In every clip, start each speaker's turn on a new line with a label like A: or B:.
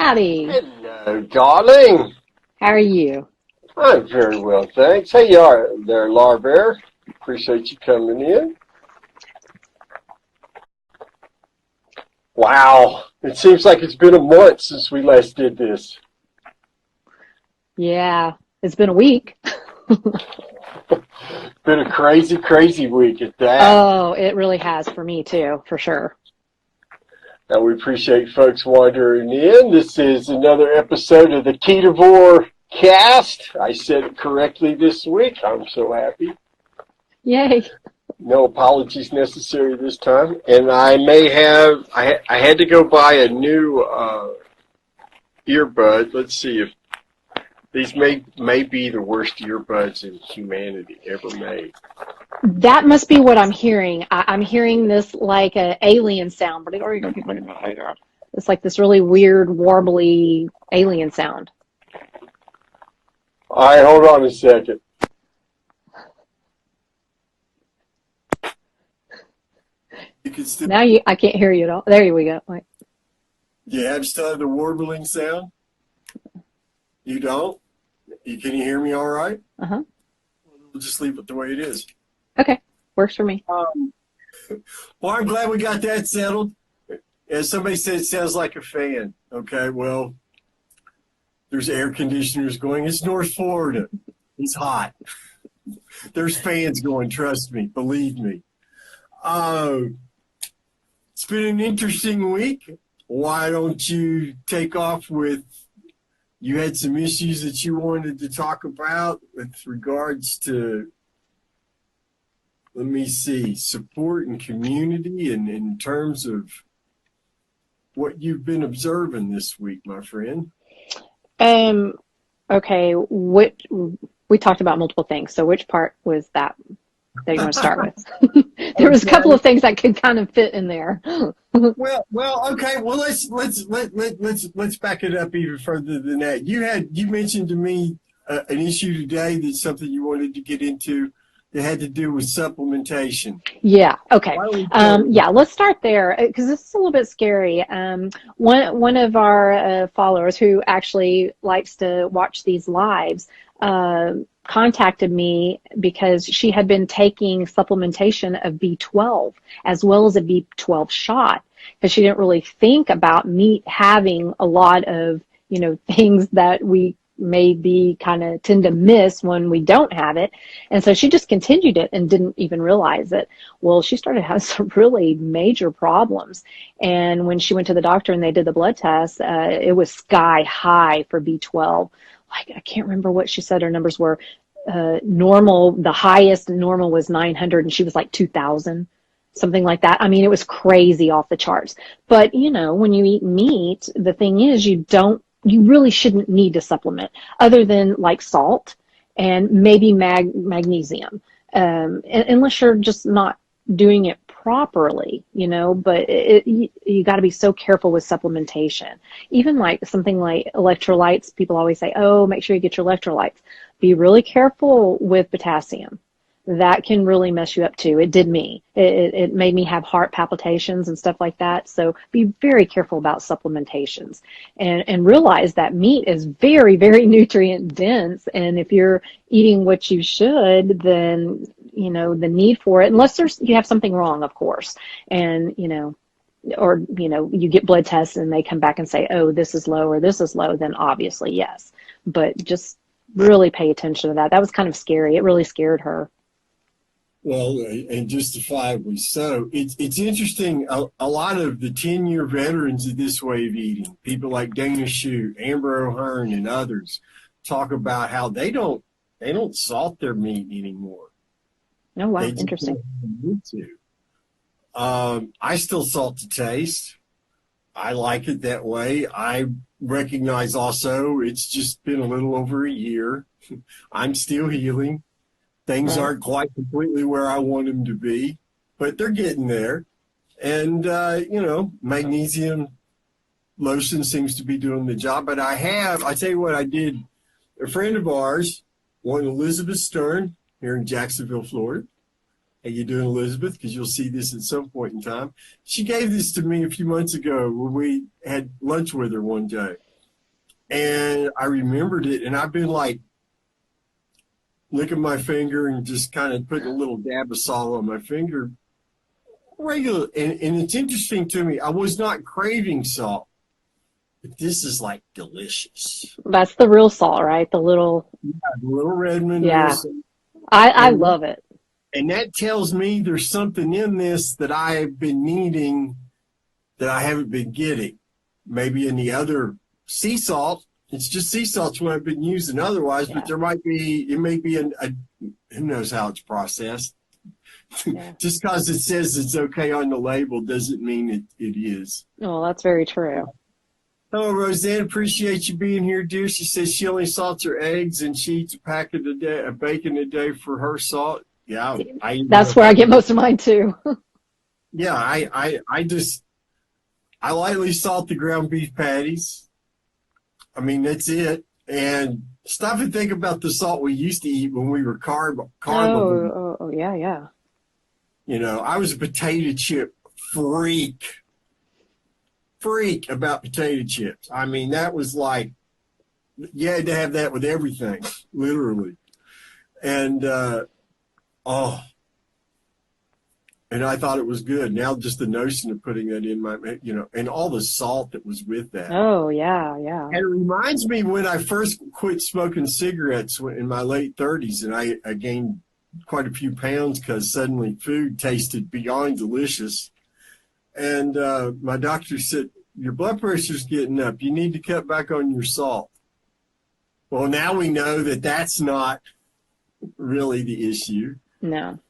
A: Howdy.
B: Hello, darling.
A: How are you?
B: I'm very well, thanks. Hey, you are there, Larbear. Appreciate you coming in. Wow, it seems like it's been a month since we last did this.
A: Yeah, it's been a week.
B: Been a crazy, crazy week at that.
A: Oh, it really has for me too, for sure.
B: Now, we appreciate folks wandering in. This is another episode of the Ketovore Kast. I said it correctly this week. I'm so happy.
A: Yay.
B: No apologies necessary this time. And I had to go buy a new earbud. Let's see if these may be the worst earbuds in humanity ever made.
A: That must be what I'm hearing. I'm hearing this like an alien sound. It's like this really weird, warbly alien sound.
B: All right, hold on a second.
C: You can still,
A: Now I can't hear you at all. There we go. Wait.
C: you still have the warbling sound? You don't? Can you hear me all right?
A: Uh-huh.
C: We'll just leave it the way it is.
A: Okay, works for me.
C: Well, I'm glad we got that settled. As somebody said, it sounds like a fan. Okay, well, there's air conditioners going. It's North Florida. It's hot. There's fans going, trust me, believe me. It's been an interesting week. Why don't you take off with, you had some issues that you wanted to talk about with regards to, let me see, support and community, and in terms of what you've been observing this week, my friend.
A: Okay, we talked about multiple things. So which part was that you want to start with? There was a couple of things that could kind of fit in there.
C: Well, okay. Well, let's back it up even further than that. You mentioned to me an issue today that's something you wanted to get into that had to do with supplementation.
A: Yeah. Okay. Yeah. Let's start there because this is a little bit scary. One of our followers who actually likes to watch these lives contacted me because she had been taking supplementation of B12 as well as a B12 shot because she didn't really think about meat having a lot of, things that we maybe kind of tend to miss when we don't have it. And so she just continued it and didn't even realize it. Well, she started having some really major problems. And when she went to the doctor and they did the blood test, it was sky high for B12. Like, I can't remember what she said her numbers were. Normal, the highest normal was 900 and she was like 2,000, something like that. I mean, it was crazy off the charts. But, when you eat meat, the thing is you really shouldn't need to supplement other than like salt and maybe magnesium, unless you're just not doing it properly, but you got to be so careful with supplementation. Even like something like electrolytes, people always say, oh, make sure you get your electrolytes. Be really careful with potassium. That can really mess you up too. It did me. It made me have heart palpitations and stuff like that. So be very careful about supplementations and realize that meat is very, very nutrient dense. And if you're eating what you should, then, the need for it, unless you have something wrong, of course. And, or, you get blood tests and they come back and say, oh, this is low or this is low, then obviously, yes. But just really pay attention to that. That was kind of scary. It really scared her.
C: Well, and justifiably so. It's interesting. A lot of the 10-year veterans of this way of eating, people like Dana Shute, Amber O'Hearn, and others, talk about how they don't salt their meat anymore.
A: Oh, wow.
C: They just
A: Interesting.
C: don't need to. I still salt to taste. I like it that way. I recognize also it's just been a little over a year. I'm still healing. Things aren't quite completely where I want them to be, but they're getting there. And, magnesium lotion seems to be doing the job. But I tell you what, I did. A friend of ours, one Elizabeth Stern, here in Jacksonville, Florida. How you doing, Elizabeth? Because you'll see this at some point in time. She gave this to me a few months ago when we had lunch with her one day. And I remembered it, and I've been like licking my finger and just kind of putting a little dab of salt on my finger regular. And it's interesting to me, I was not craving salt, but this is like delicious.
A: That's the real salt, right? The little,
C: The little Redmond real
A: yeah.
C: salt.
A: I
C: And,
A: love it.
C: and that tells me there's something in this that I've been needing that I haven't been getting. Maybe in the other sea salt, it's just sea salt's what I've been using otherwise, but
A: Yeah.
C: it may be who knows how it's processed.
A: Yeah.
C: Just because it says it's okay on the label doesn't mean it is.
A: Oh, that's very true.
C: Oh, Roseanne, appreciate you being here, dear. She says she only salts her eggs and she eats a packet a day, a bacon a day for her salt. Yeah,
A: That's where I get most of mine too.
C: yeah, I lightly salt the ground beef patties. I mean, that's it. And stop and think about the salt we used to eat when we were carnivore.
A: Oh, yeah, yeah.
C: You know, I was a potato chip freak about potato chips. I mean, that was like, you had to have that with everything, literally. And, and I thought it was good. Now just the notion of putting that in my, and all the salt that was with that.
A: Oh, yeah, yeah.
C: And it reminds me when I first quit smoking cigarettes in my late 30s, and I gained quite a few pounds because suddenly food tasted beyond delicious. And my doctor said, your blood pressure's getting up. You need to cut back on your salt. Well, now we know that that's not really the issue
A: No.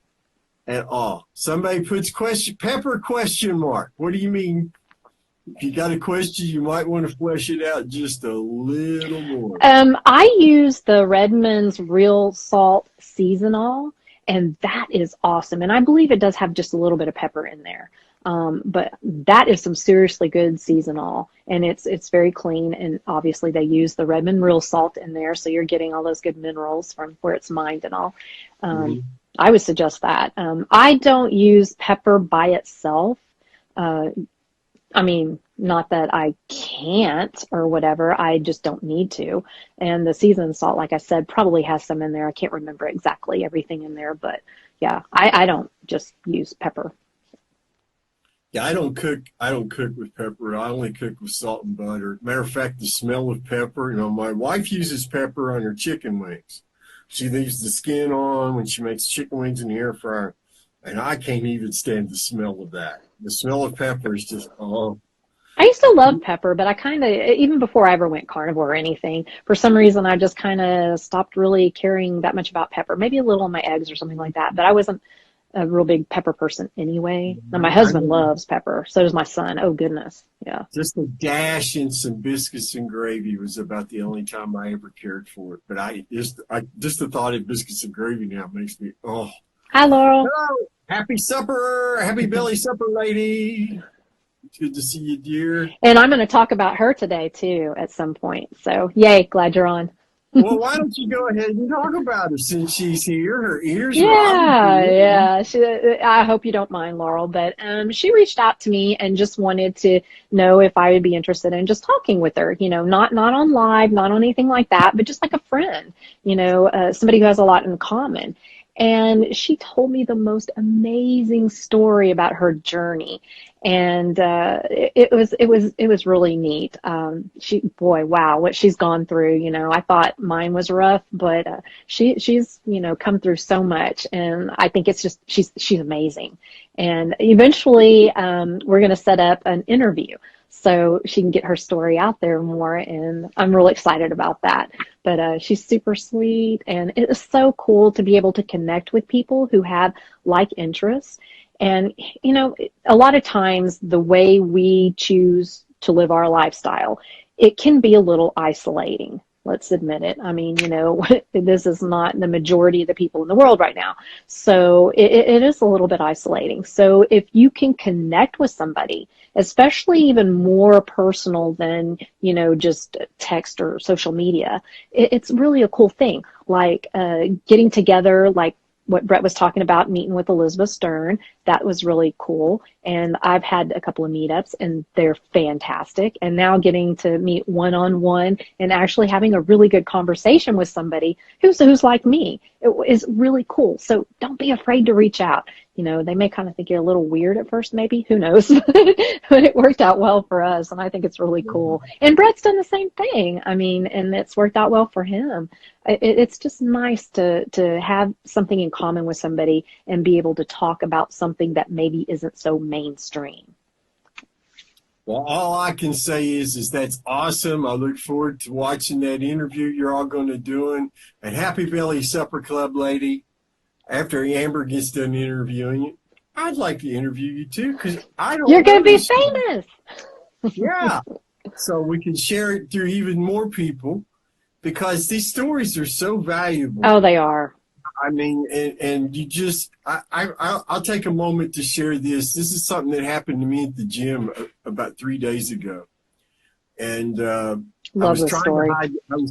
C: at all. Somebody puts pepper question mark. What do you mean? If you got a question, you might want to flesh it out just a little more.
A: I use the Redmond's Real Salt Seasonal, and that is awesome. And I believe it does have just a little bit of pepper in there. But that is some seriously good seasonal, and it's very clean. And obviously they use the Redmond Real Salt in there, so you're getting all those good minerals from where it's mined and all. I would suggest that. I don't use pepper by itself. I mean, not that I can't or whatever, I just don't need to. And the seasoned salt, like I said, probably has some in there. I can't remember exactly everything in there, but yeah, I don't just use pepper.
C: Yeah, I don't cook with pepper. I only cook with salt and butter. Matter of fact, the smell of pepper, my wife uses pepper on her chicken wings. She leaves the skin on when she makes chicken wings in the air fryer. And I can't even stand the smell of that. The smell of pepper is just, oh.
A: I used to love pepper, but I kind of, even before I ever went carnivore or anything, for some reason I just kind of stopped really caring that much about pepper. Maybe a little on my eggs or something like that, but I wasn't a real big pepper person anyway. Now my husband loves pepper. So does my son. Oh goodness. Yeah.
C: Just a dash in some biscuits and gravy was about the only time I ever cared for it. But just the thought of biscuits and gravy now makes me, oh.
A: Hi, Laurel.
C: Hello. Happy supper. Happy belly supper, lady. It's good to see you, dear.
A: And I'm going to talk about her today too at some point. So yay, glad you're on.
C: Well, why don't you go ahead and talk about her since she's here? Her ears
A: Yeah,
C: are
A: yeah. I hope you don't mind, Laurel, but she reached out to me and just wanted to know if I would be interested in just talking with her. Not on live, not on anything like that, but just like a friend. Somebody who has a lot in common. And she told me the most amazing story about her journey. And it was really neat. Wow, what she's gone through. I thought mine was rough, but she's come through so much, and I think it's just she's amazing. And eventually, we're going to set up an interview so she can get her story out there more, and I'm really excited about that. But she's super sweet, and it is so cool to be able to connect with people who have like interests. And, a lot of times the way we choose to live our lifestyle, it can be a little isolating. Let's admit it. I mean, this is not the majority of the people in the world right now. So it is a little bit isolating. So if you can connect with somebody, especially even more personal than, just text or social media, it's really a cool thing. Like getting together, like what Brett was talking about, meeting with Elizabeth Stern, that was really cool. And I've had a couple of meetups and they're fantastic. And now getting to meet one-on-one and actually having a really good conversation with somebody who's like me, it is really cool. So don't be afraid to reach out. You know, they may kind of think you're a little weird at first, maybe, who knows, but it worked out well for us. And I think it's really cool. And Brett's done the same thing. I mean, and it's worked out well for him. It's just nice to have something in common with somebody and be able to talk about something that maybe isn't so mainstream.
C: Well, all I can say is that's awesome. I look forward to watching that interview you're all going to do. And Happy Belly Supper Club lady, after Amber gets done interviewing you, I'd like to interview you too, because I don't
A: You're going to be
C: stuff.
A: famous.
C: Yeah. So we can share it through even more people, because these stories are so valuable.
A: Oh, they are.
C: I mean, and you just, I'll take a moment to share this. This is something that happened to me at the gym about 3 days ago. And I was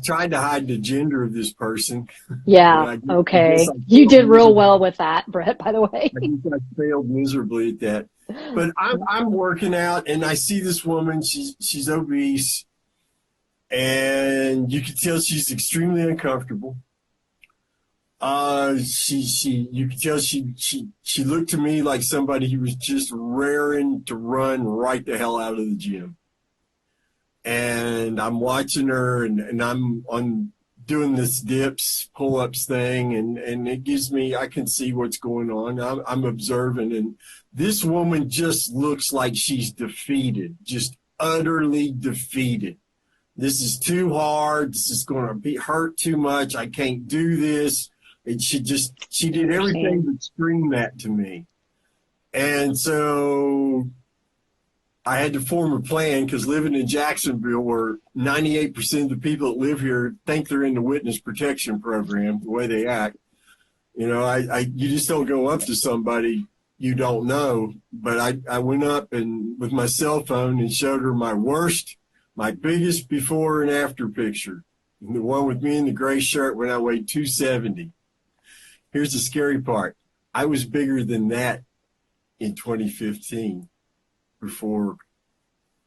C: trying to hide the gender of this person.
A: Yeah, okay. You did real well with that, Brett, by the way.
C: I failed miserably at that. But I'm working out, and I see this woman. She's obese, and you can tell she's extremely uncomfortable. You could tell she looked to me like somebody who was just raring to run right the hell out of the gym. And I'm watching her, and I'm doing this dips, pull-ups thing, and it gives me, I can see what's going on. I'm observing, and this woman just looks like she's defeated, just utterly defeated. This is too hard. This is going to hurt too much. I can't do this. And she did everything but scream that to me. And so I had to form a plan, because living in Jacksonville, where 98% of the people that live here think they're in the witness protection program, the way they act, you know, you just don't go up to somebody you don't know. But I went up and with my cell phone and showed her my biggest before and after picture. And the one with me in the gray shirt when I weighed 270. Here's the scary part. I was bigger than that in 2015 before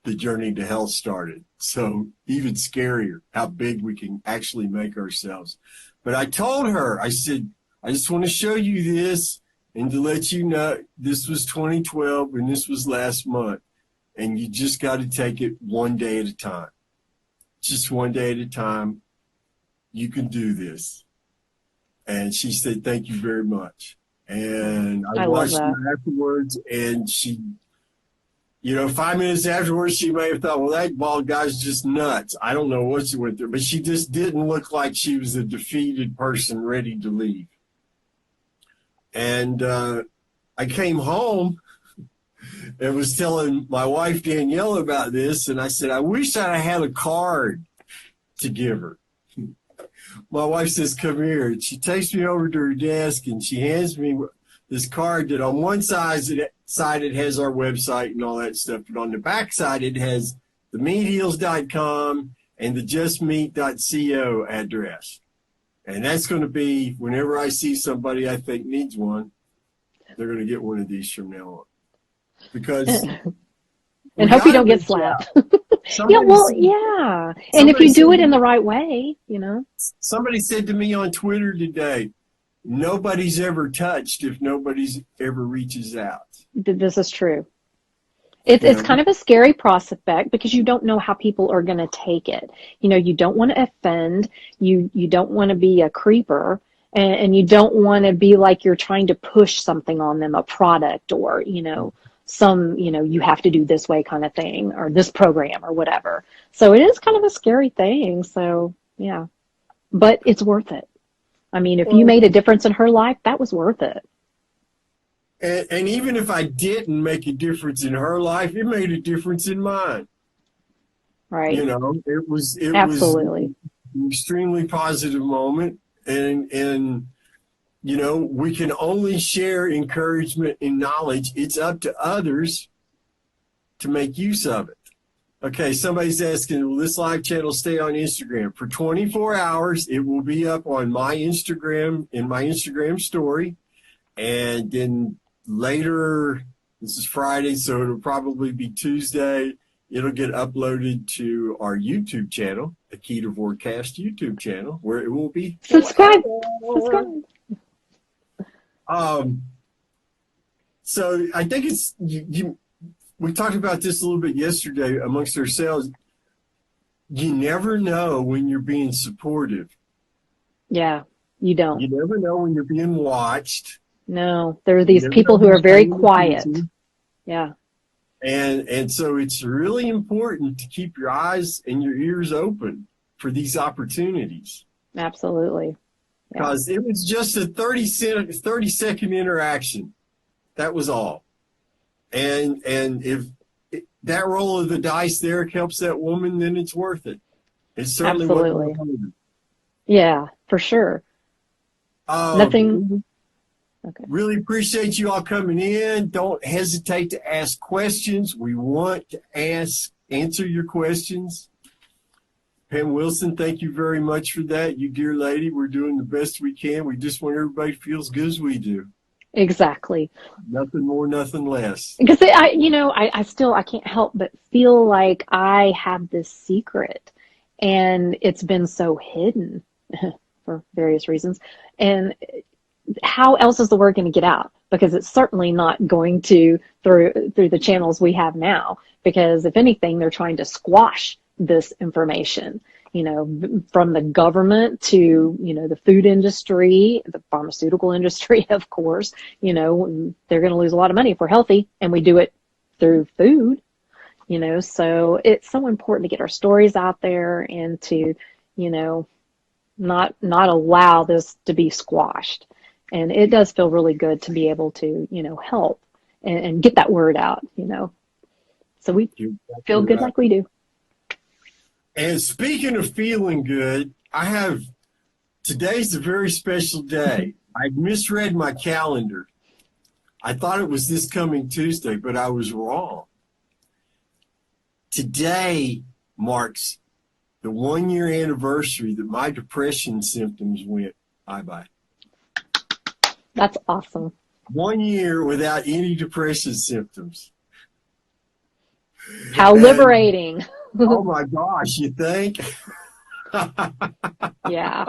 C: the journey to health started. So even scarier how big we can actually make ourselves. But I told her, I said, I just want to show you this and to let you know this was 2012 and this was last month. And you just got to take it one day at a time. Just one day at a time. You can do this. And she said, thank you very much. And I watched her afterwards, and she, 5 minutes afterwards, she may have thought, well, that bald guy's just nuts. I don't know what she went through, but she just didn't look like she was a defeated person ready to leave. And I came home and was telling my wife, Danielle, about this, and I said, I wish I had a card to give her. My wife says, come here. And she takes me over to her desk, and she hands me this card that on one side it has our website and all that stuff, but on the back side it has the meatheals.com and the justmeat.co address. And that's going to be, whenever I see somebody I think needs one, they're going to get one of these from now on. Because
A: and hope you don't get slapped. Yeah. And if you do it in the right way,
C: Somebody said to me on Twitter today, nobody's ever touched if nobody's ever reaches out.
A: This is true. It's kind of a scary prospect, because you don't know how people are going to take it. You don't want to offend. You don't want to be a creeper, and you don't want to be like you're trying to push something on them, a product or, some, you have to do this way kind of thing, or this program or whatever. So it is kind of a scary thing. So yeah, but it's worth it. I mean, if you made a difference in her life, that was worth it.
C: And even if I didn't make a difference in her life, it made a difference in mine.
A: Right.
C: It was
A: Absolutely
C: an extremely positive moment. And we can only share encouragement and knowledge. It's up to others to make use of it. Okay, somebody's asking, will this live channel stay on Instagram? For 24 hours, it will be up on my Instagram, in my Instagram story. And then later, this is Friday, so it'll probably be Tuesday. It'll get uploaded to our YouTube channel, the Ketovore Kast YouTube channel, where it will be
A: Subscribe.
C: forever.
A: Subscribe.
C: So I think it's we talked about this a little bit yesterday amongst ourselves. You never know when you're being supportive.
A: Yeah, you don't.
C: You never know when you're being watched.
A: No, there are
C: You
A: these
C: never
A: people
C: know
A: who are
C: who's
A: very
C: paying
A: quiet.
C: attention.
A: Yeah,
C: And so it's really important to keep your eyes and your ears open for these opportunities.
A: absolutely. Yeah.
C: Because it was just a 30-second interaction. That was all. And if that roll of the dice there helps that woman, then it's worth it. It certainly
A: Absolutely.
C: wasn't 100.
A: Yeah, for sure. Nothing. Okay.
C: Really appreciate you all coming in. Don't hesitate to ask questions. We want to answer your questions. Pam Wilson, thank you very much for that. You dear lady, we're doing the best we can. We just want everybody to feel as good as we do.
A: Exactly.
C: Nothing more, nothing less.
A: Because I can't help but feel like I have this secret, and it's been so hidden for various reasons. And how else is the word going to get out? Because it's certainly not going to through the channels we have now. Because if anything, they're trying to squash this information, from the government to, the food industry, the pharmaceutical industry, of course. They're going to lose a lot of money if we're healthy and we do it through food, so it's so important to get our stories out there and to, not allow this to be squashed. And it does feel really good to be able to, help and get that word out, So we feel good like we do.
C: And speaking of feeling good, today's a very special day. I misread my calendar. I thought it was this coming Tuesday, but I was wrong. Today marks the 1-year anniversary that my depression symptoms went bye-bye.
A: That's awesome.
C: 1 year without any depression symptoms.
A: How liberating.
C: Oh my gosh, you think?
A: Yeah.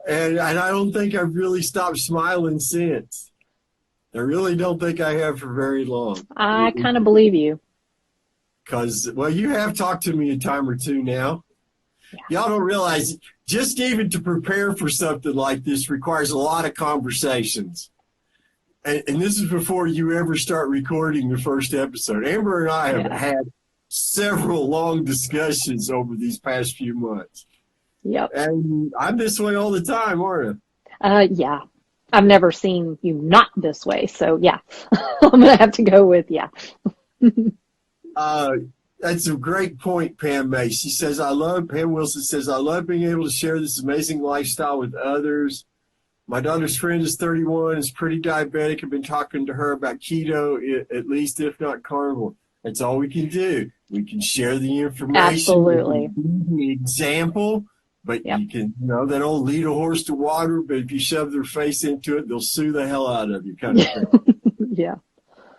C: And I don't think I've really stopped smiling since. I really don't think I have for very long.
A: I kind of believe you.
C: Because, well, you have talked to me a time or two now. Yeah. Y'all don't realize, just even to prepare for something like this requires a lot of conversations. And this is before you ever start recording the first episode. Amber and I have had several long discussions over these past few months.
A: Yep.
C: And I'm this way all the time, aren't
A: I? Yeah. I've never seen you not this way. So, yeah. I'm going to have to go with, yeah.
C: That's a great point, Pam May. Pam Wilson says, I love being able to share this amazing lifestyle with others. My daughter's friend is 31, is pretty diabetic. I've been talking to her about keto, at least if not carnivore. That's all we can do. We can share the information.
A: Absolutely.
C: The example, but you can, they don't lead a horse to water, but if you shove their face into it, they'll sue the hell out of you, kind of thing.
A: Yeah.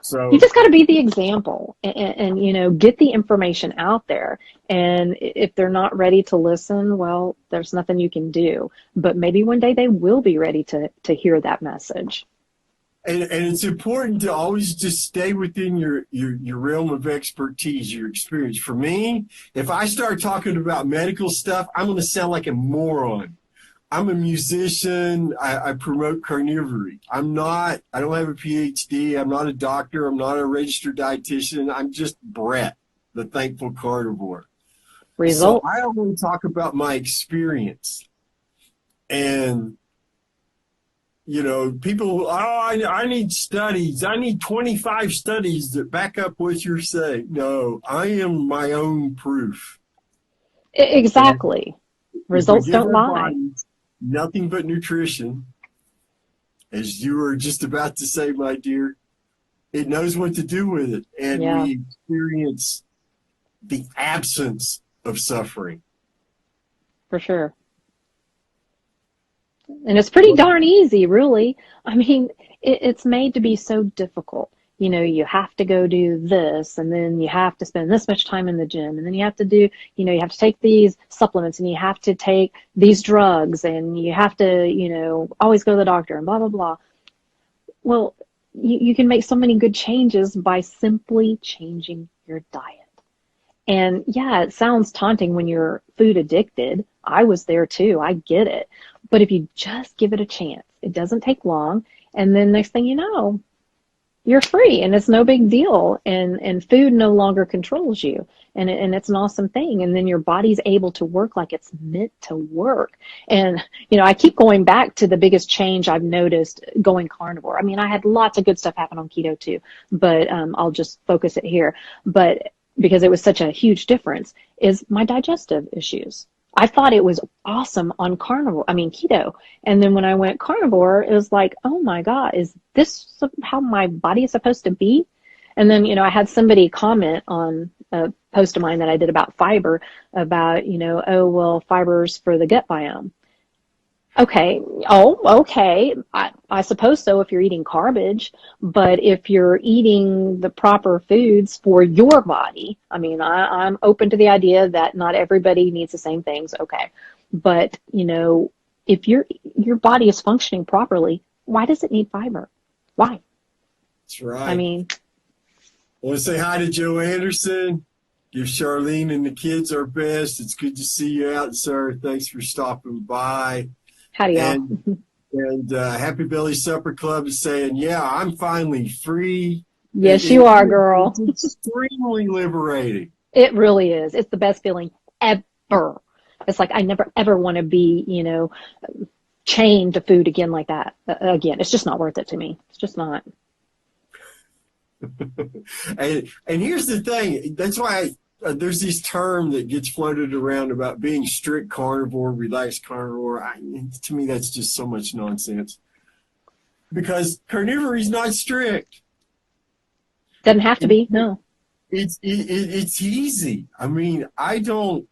C: So
A: you just got to be the example and get the information out there. And if they're not ready to listen, well, there's nothing you can do. But maybe one day they will be ready to hear that message.
C: And it's important to always just stay within your realm of expertise, your experience. For me, if I start talking about medical stuff, I'm going to sound like a moron. I'm a musician. I promote carnivory. I don't have a PhD. I'm not a doctor. I'm not a registered dietitian. I'm just Brett, the thankful carnivore.
A: Results.
C: So I want to talk about my experience. And, people, I need studies. I need 25 studies that back up what you're saying. No, I am my own proof.
A: Exactly. Results don't lie.
C: Nothing but nutrition, as you were just about to say, my dear. It knows what to do with it. And we experience the absence of suffering.
A: For sure. And it's pretty darn easy, really. I mean, it's made to be so difficult. You know, you have to go do this, and then you have to spend this much time in the gym, and then you have to do, you have to take these supplements, and you have to take these drugs, and you have to, always go to the doctor, and blah, blah, blah. Well, you can make so many good changes by simply changing your diet. And yeah, it sounds taunting when you're food addicted. I was there too. I get it. But if you just give it a chance, it doesn't take long. And then next thing you know, you're free and it's no big deal. And food no longer controls you. And it's an awesome thing. And then your body's able to work like it's meant to work. And, I keep going back to the biggest change I've noticed going carnivore. I mean, I had lots of good stuff happen on keto too, but I'll just focus it here. But because it was such a huge difference, is my digestive issues. I thought it was awesome on keto. And then when I went carnivore, it was like, oh my God, is this how my body is supposed to be? And then, I had somebody comment on a post of mine that I did about fiber, about, oh, well, fiber's for the gut biome. Okay. Oh, okay. I suppose so if you're eating garbage, but if you're eating the proper foods for your body, I mean, I'm open to the idea that not everybody needs the same things. Okay. But, if your body is functioning properly, why does it need fiber? Why?
C: That's right.
A: I mean,
C: I want to say hi to Joe Anderson. Give Charlene and the kids our best. It's good to see you out, sir. Thanks for stopping by.
A: Howdy, y'all.
C: And Happy Belly Supper Club is saying, yeah, I'm finally free.
A: Yes, you are, girl.
C: It's extremely liberating.
A: It really is. It's the best feeling ever. It's like I never, ever want to be, chained to food again like that. Again, it's just not worth it to me. It's just not.
C: And here's the thing. That's why there's this term that gets floated around about being strict carnivore, relaxed carnivore. To me, that's just so much nonsense. Because carnivore is not strict.
A: Doesn't have to be, no.
C: It's easy. I mean, I don't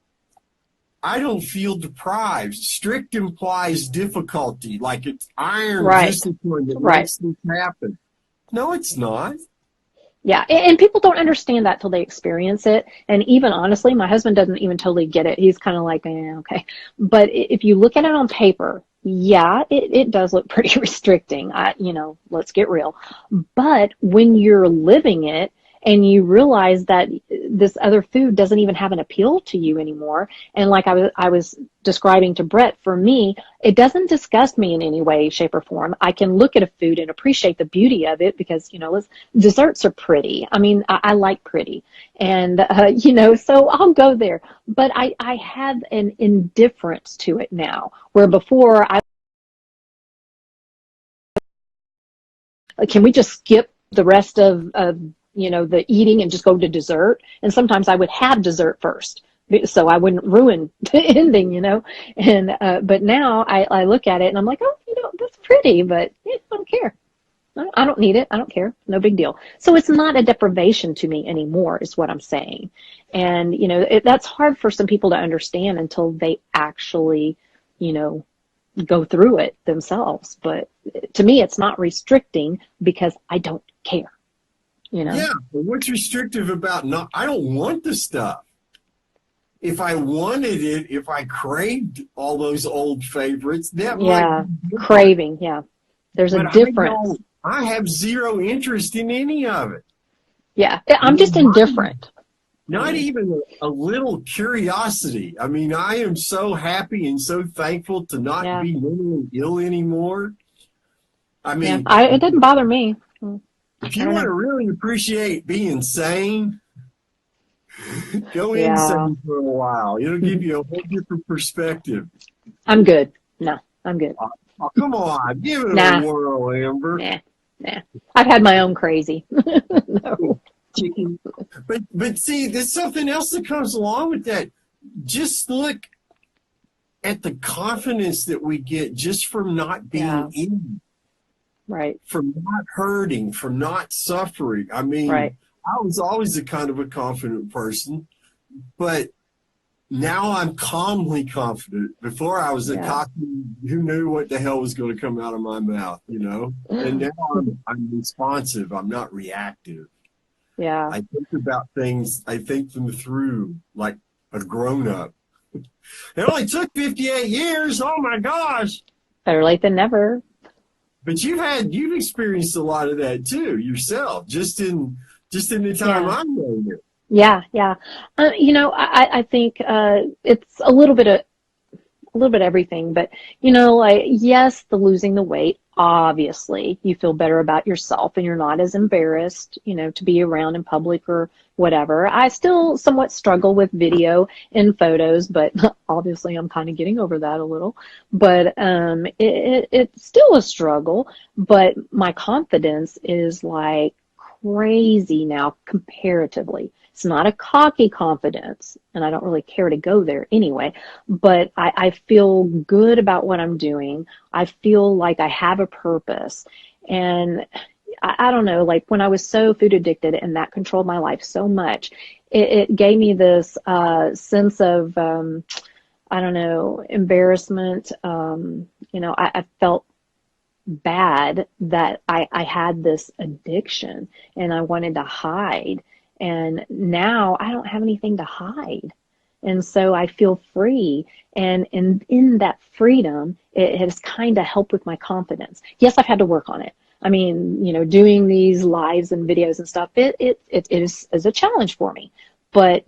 C: feel deprived. Strict implies difficulty, like it's iron discipline that makes this happen. No, it's not.
A: Yeah, and people don't understand that till they experience it. And even honestly, my husband doesn't even totally get it. He's kind of like, okay. But if you look at it on paper, yeah, it does look pretty restricting. Let's get real. But when you're living it and you realize that this other food doesn't even have an appeal to you anymore, and like I was describing to Brett, for me, it doesn't disgust me in any way, shape, or form. I can look at a food and appreciate the beauty of it because, desserts are pretty. I mean, I like pretty. And, so I'll go there. But I have an indifference to it now, where before can we just skip the rest of the eating and just go to dessert? And sometimes I would have dessert first, so I wouldn't ruin the ending, And but now I look at it and I'm like, oh, that's pretty, but I don't care. I don't need it. I don't care. No big deal. So it's not a deprivation to me anymore, is what I'm saying. And that's hard for some people to understand until they actually, go through it themselves. But to me, it's not restricting because I don't care.
C: Yeah, but what's restrictive about I don't want the stuff. If I wanted it, if I craved all those old favorites, that might be
A: craving, yeah. There's a difference.
C: I have zero interest in any of it.
A: Yeah, I'm just indifferent.
C: Not even a little curiosity. I mean, I am so happy and so thankful to not be mentally ill anymore. I mean,
A: it didn't bother me.
C: If you want to really appreciate being sane, go insane for a while. It'll give you a whole different perspective.
A: I'm good. No, I'm good.
C: Oh, come on. Give it a whirl, Amber.
A: Nah. I've had my own crazy. No.
C: Chicken. But see, there's something else that comes along with that. Just look at the confidence that we get just from not being in.
A: Right.
C: From not hurting, from not suffering. I mean, I was always a kind of a confident person, But now I'm calmly confident. Before I was a
A: Yeah.
C: cocky, who knew what the hell was going to come out of my mouth, you know? And now I'm responsive. I'm not reactive.
A: Yeah.
C: I think about things, I think them through like a grown up. It only took 58 years. Oh my gosh.
A: Better late than never.
C: But you've experienced a lot of that too yourself, just in the time
A: Yeah.
C: I've known you.
A: Yeah. Yeah. I think it's a little bit of everything, but like, yes, the losing the weight, obviously you feel better about yourself and you're not as embarrassed, to be around in public or whatever. I still somewhat struggle with video and photos, but obviously I'm kind of getting over that a little. But it's still a struggle, but my confidence is like crazy now comparatively. It's not a cocky confidence, and I don't really care to go there anyway, but I feel good about what I'm doing. I feel like I have a purpose. And I don't know, like when I was so food addicted and that controlled my life so much, it gave me this sense of, I don't know, embarrassment. I felt bad that I had this addiction and I wanted to hide. And now I don't have anything to hide. And so I feel free. And in that freedom, it has kind of helped with my confidence. Yes, I've had to work on it. I mean, doing these lives and videos and stuff, it is a challenge for me. But,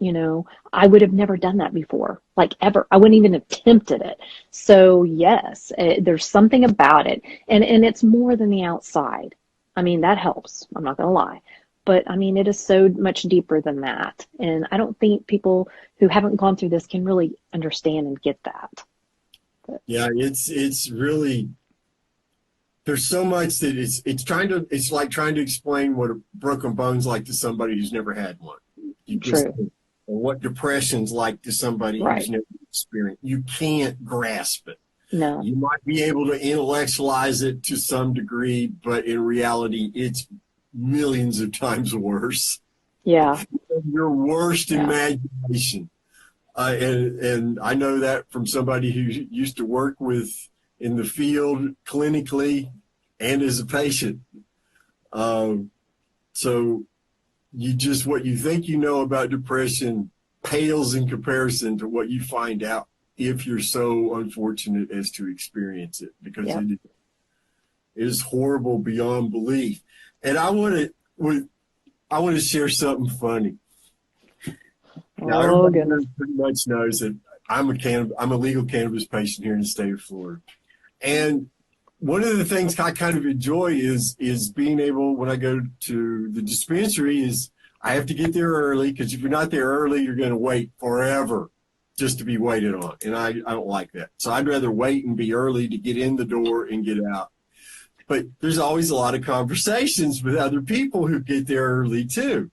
A: I would have never done that before, like ever. I wouldn't even have attempted it. So yes, there's something about it. And it's more than the outside. I mean, that helps. I'm not going to lie. But I mean, it is so much deeper than that. And I don't think people who haven't gone through this can really understand and get that. But,
C: Yeah, it's really, there's so much that it's like trying to explain what a broken bone's like to somebody who's never had one. You just,
A: true.
C: or what depression's like to somebody who's
A: Right.
C: never experienced. You can't grasp it.
A: No.
C: You might be able to intellectualize it to some degree, but in reality, it's millions of times worse.
A: Yeah.
C: Your worst
A: Yeah.
C: imagination. And I know that from somebody who used to work with in the field clinically and as a patient. So what you think you know about depression pales in comparison to what you find out if you're so unfortunate as to experience it, because
A: Yeah.
C: it is horrible beyond belief. And I want to share something funny. Now,
A: Oh,
C: everybody
A: goodness.
C: pretty much knows that I'm a legal cannabis patient here in the state of Florida. And one of the things I kind of enjoy is being able, when I go to the dispensary, is I have to get there early, because if you're not there early, you're going to wait forever just to be waited on. And I don't like that. So I'd rather wait and be early to get in the door and get out. But there's always a lot of conversations with other people who get there early too.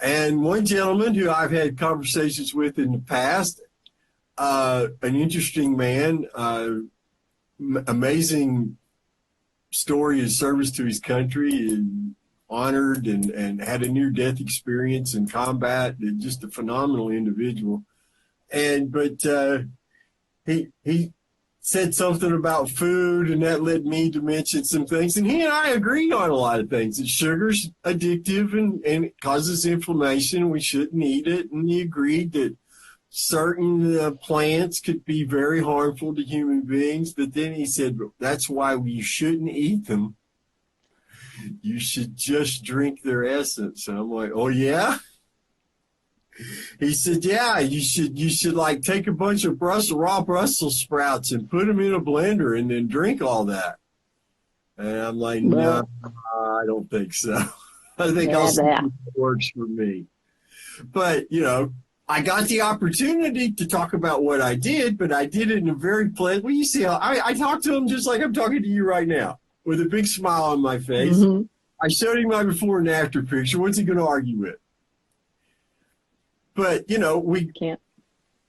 C: And one gentleman who I've had conversations with in the past, an interesting man, amazing story of service to his country, and honored and had a near-death experience in combat, and just a phenomenal individual. But he said something about food, and that led me to mention some things. And he and I agreed on a lot of things. That sugar's addictive and it causes inflammation. We shouldn't eat it. And he agreed that certain plants could be very harmful to human beings. But then he said, that's why we shouldn't eat them. You should just drink their essence. And I'm like, oh, yeah? He said, yeah, you should like take a bunch of raw Brussels sprouts and put them in a blender and then drink all that. And I'm like, no, I don't think so. I think I'll see if it works for me. But, I got the opportunity to talk about what I did, but I did it in a very pleasant. Well, you see how I talked to him just like I'm talking to you right now, with a big smile on my face.
A: Mm-hmm.
C: I showed him my before and after picture. What's he going to argue with? But,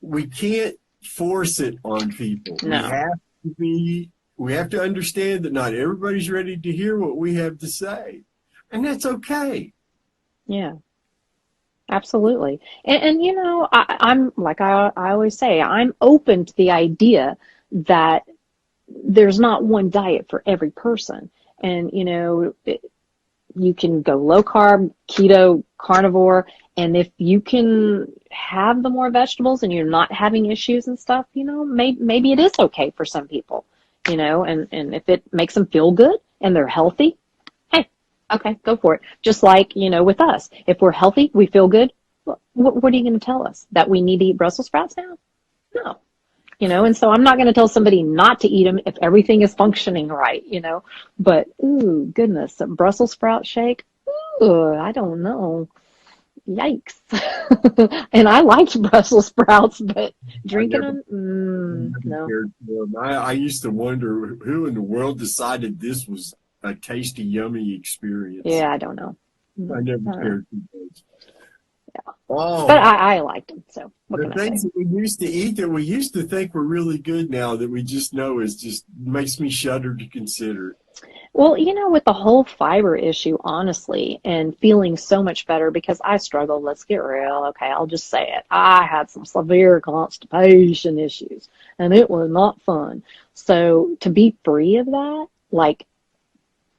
C: we can't force it on people.
A: No.
C: We have to understand that not everybody's ready to hear what we have to say. And that's okay.
A: Yeah. Absolutely. And you know, I'm like I always say, I'm open to the idea that there's not one diet for every person. And, you know, you can go low carb, keto, carnivore, and if you can have the more vegetables and you're not having issues and stuff, you know, maybe it is okay for some people, you know, and if it makes them feel good and they're healthy, hey, okay, go for it. Just like, you know, with us, if we're healthy, we feel good, what are you going to tell us? That we need to eat Brussels sprouts now? No. You know, and so I'm not going to tell somebody not to eat them if everything is functioning right, you know, but ooh, goodness, a Brussels sprout shake, ooh, I don't know. Yikes. And I liked Brussels sprouts, but
C: I
A: drinking
C: never,
A: them,
C: never
A: no.
C: cared for them. I used to wonder who in the world decided this was a tasty, yummy experience.
A: Yeah, I don't know.
C: I never
A: I don't know.
C: cared for those.
A: Yeah. But
C: Oh,
A: I liked them, so what
C: the
A: can I say?
C: things that we used to eat that we used to think were really good now that we just know is just makes me shudder to consider.
A: Well, you know, with the whole fiber issue, honestly, and feeling so much better because I struggled, let's get real. Okay, I'll just say it. I had some severe constipation issues and it was not fun. So to be free of that, like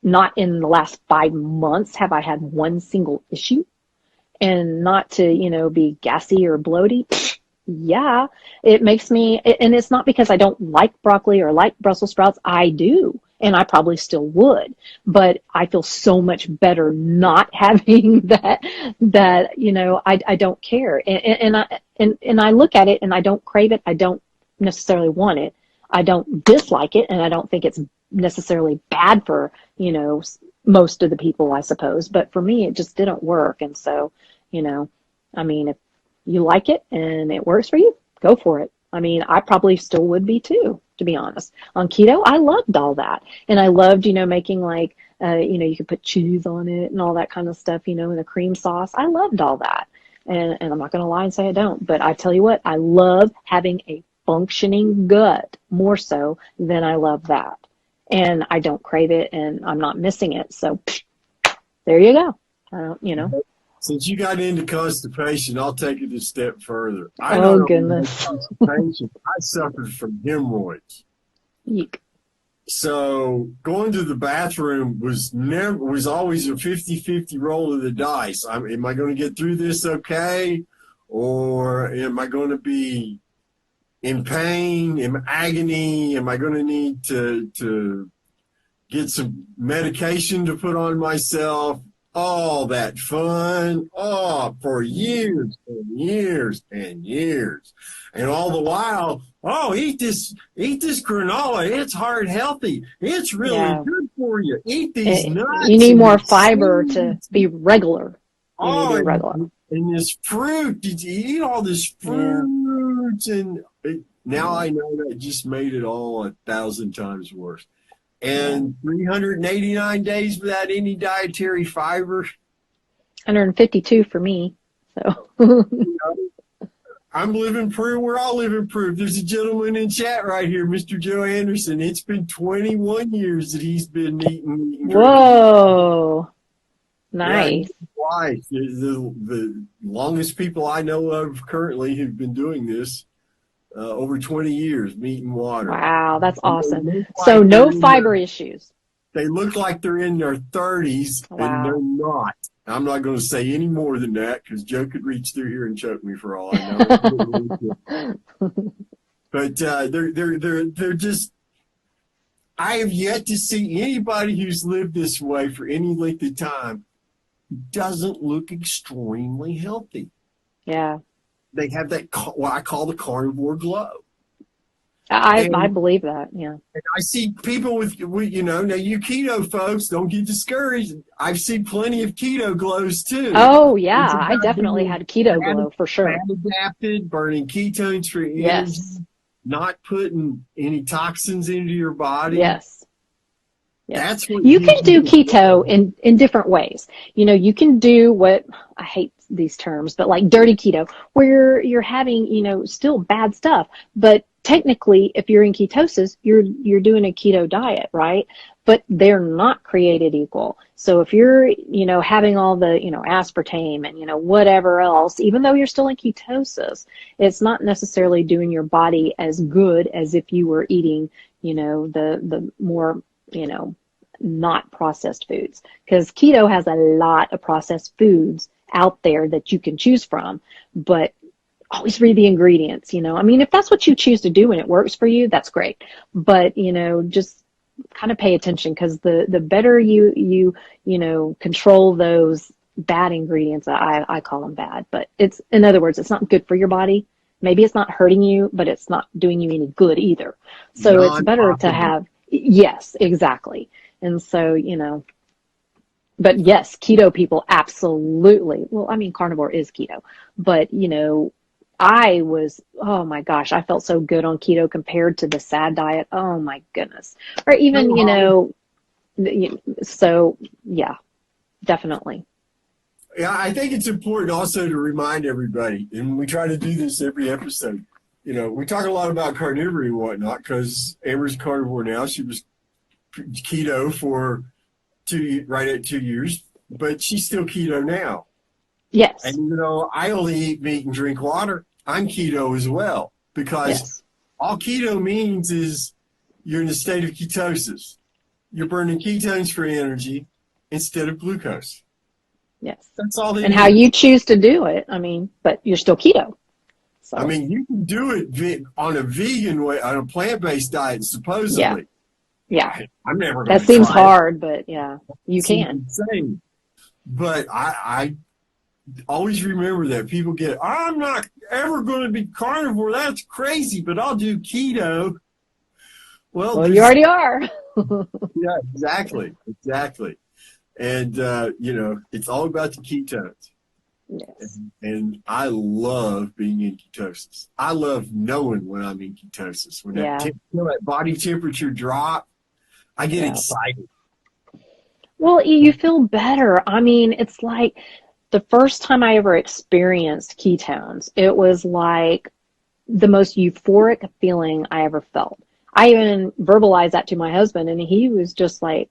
A: not in the last 5 months have I had one single issue and not to, you know, be gassy or bloated. Yeah, it makes me, and it's not because I don't like broccoli or like Brussels sprouts. I do, and I probably still would, but I feel so much better not having that, you know, I don't care. And I look at it and I don't crave it. I don't necessarily want it. I don't dislike it, and I don't think it's necessarily bad for, you know, most of the people, I suppose. But for me, it just didn't work. And so, you know, I mean, if you like it and it works for you, go for it. I mean, I probably still would be too, to be honest. On keto, I loved all that. And I loved, you know, making like, you know, you could put cheese on it and all that kind of stuff, you know, and a cream sauce. I loved all that. And I'm not going to lie and say I don't. But I tell you what, I love having a functioning gut more so than I love that. And I don't crave it and I'm not missing it. So there you go. I don't, you know.
C: Since you got into constipation, I'll take it a step further. I
A: Oh,
C: not only had
A: goodness.
C: constipation, I suffered from hemorrhoids.
A: Eek.
C: So going to the bathroom was always a 50-50 roll of the dice. Am I going to get through this okay? Or am I going to be in pain, in agony? Am I going to need to get some medication to put on myself? All that fun, for years and years and years. And all the while, eat this granola. It's heart healthy. It's really
A: Yeah.
C: good for you. Eat these
A: You
C: nuts
A: need
C: and
A: more
C: these
A: fiber to
C: seeds.
A: be regular. You need to
C: Oh,
A: be regular.
C: and this fruit. Did you eat all this
A: Yeah.
C: fruit? Now
A: Yeah.
C: I know that just made it all 1,000 times worse.
A: Yeah.
C: And 389 days without any dietary fiber.
A: 152 for me. So
C: I'm living proof. We're all living proof. There's a gentleman in chat right here, Mr. Joe Anderson. It's been 21 years that he's been eating and drinking.
A: whoa.
C: Yeah,
A: Nice.
C: his wife, the longest people I know of currently who've been doing this, over 20 years, meat and water.
A: Wow, that's
C: And
A: awesome.
C: they look
A: So
C: like
A: no fiber issues.
C: they look like they're in their 30s, and they're
A: Wow.
C: not. I'm not going to say any more than that because Joe could reach through here and choke me for all I know. But they're just. I have yet to see anybody who's lived this way for any length of time who doesn't look extremely healthy.
A: Yeah.
C: They have that what I call the carnivore glow.
A: I believe that. Yeah.
C: And I see people with, you know, now you keto folks, don't get discouraged. I've seen plenty of keto glows too.
A: Oh, yeah.
C: It's
A: I
C: about
A: definitely
C: being
A: had keto glow for sure.
C: fat adapted, burning ketones for energy,
A: Yes.
C: not putting any toxins into your body.
A: Yes. Yes.
C: That's what
A: You can do keto in different ways. You know, you can do what I hate these terms, but like dirty keto, where you're having, still bad stuff, but technically, if you're in ketosis, you're doing a keto diet, right? But they're not created equal. So if you're, having all the, aspartame and, whatever else, even though you're still in ketosis, it's not necessarily doing your body as good as if you were eating, the more, not processed foods, because keto has a lot of processed foods out there that you can choose from, but always read the ingredients. If that's what you choose to do and it works for you, that's great, but just kind of pay attention, because the better you control those bad ingredients, I call them bad, but it's, in other words, it's not good for your body. Maybe it's not hurting you, but it's not doing you any good either. So it's better to have, yes, exactly. And so, but yes, keto people, absolutely. Well, carnivore is keto, but, oh my gosh, I felt so good on keto compared to the SAD diet. Oh my goodness. Or even, so yeah, definitely.
C: Yeah, I think it's important also to remind everybody, and we try to do this every episode. We talk a lot about carnivory and whatnot, because Amber's carnivore now. She was keto for right at 2 years, but she's still keto now.
A: Yes.
C: And I only eat meat and drink water. I'm keto as well, because all keto means is you're in a state of ketosis. You're burning ketones for energy instead of glucose.
A: Yes.
C: That's all they
A: And
C: do.
A: how you choose to do it, but you're still keto. So.
C: You can do it on a vegan way, on a plant-based diet, supposedly.
A: Yeah.
C: I'm never going to
A: That seems
C: try
A: hard, but yeah, you can.
C: Insane. But I always remember that people get, I'm not ever going to be carnivore. That's crazy, but I'll do keto. Well,
A: you already are.
C: Yeah, exactly. And, it's all about the ketones.
A: Yes.
C: And I love being in ketosis. I love knowing when I'm in ketosis. When that body temperature drop, I get excited.
A: Well, you feel better. It's like the first time I ever experienced ketones, it was like the most euphoric feeling I ever felt. I even verbalized that to my husband, and he was just like,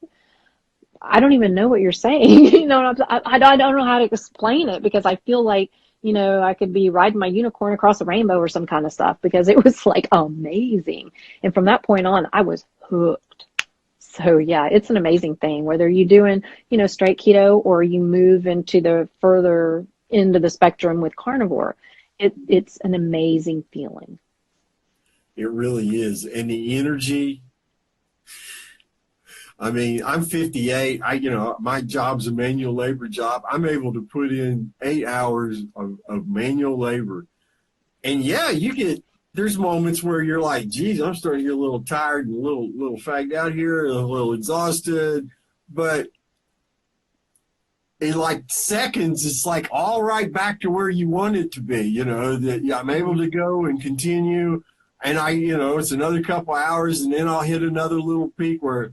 A: I don't even know what you're saying. I don't know how to explain it, because I feel like, I could be riding my unicorn across the rainbow or some kind of stuff, because it was like amazing. And from that point on, I was hooked. So yeah, it's an amazing thing, whether you're doing, straight keto or you move into the further end of the spectrum with carnivore. It's an amazing feeling.
C: It really is. And the energy, I'm 58. My job's a manual labor job. I'm able to put in 8 hours of manual labor. And yeah, there's moments where you're like, geez, I'm starting to get a little tired and a little fagged out here, a little exhausted. But in like seconds, it's like all right back to where you want it to be, that I'm able to go and continue. And it's another couple hours, and then I'll hit another little peak where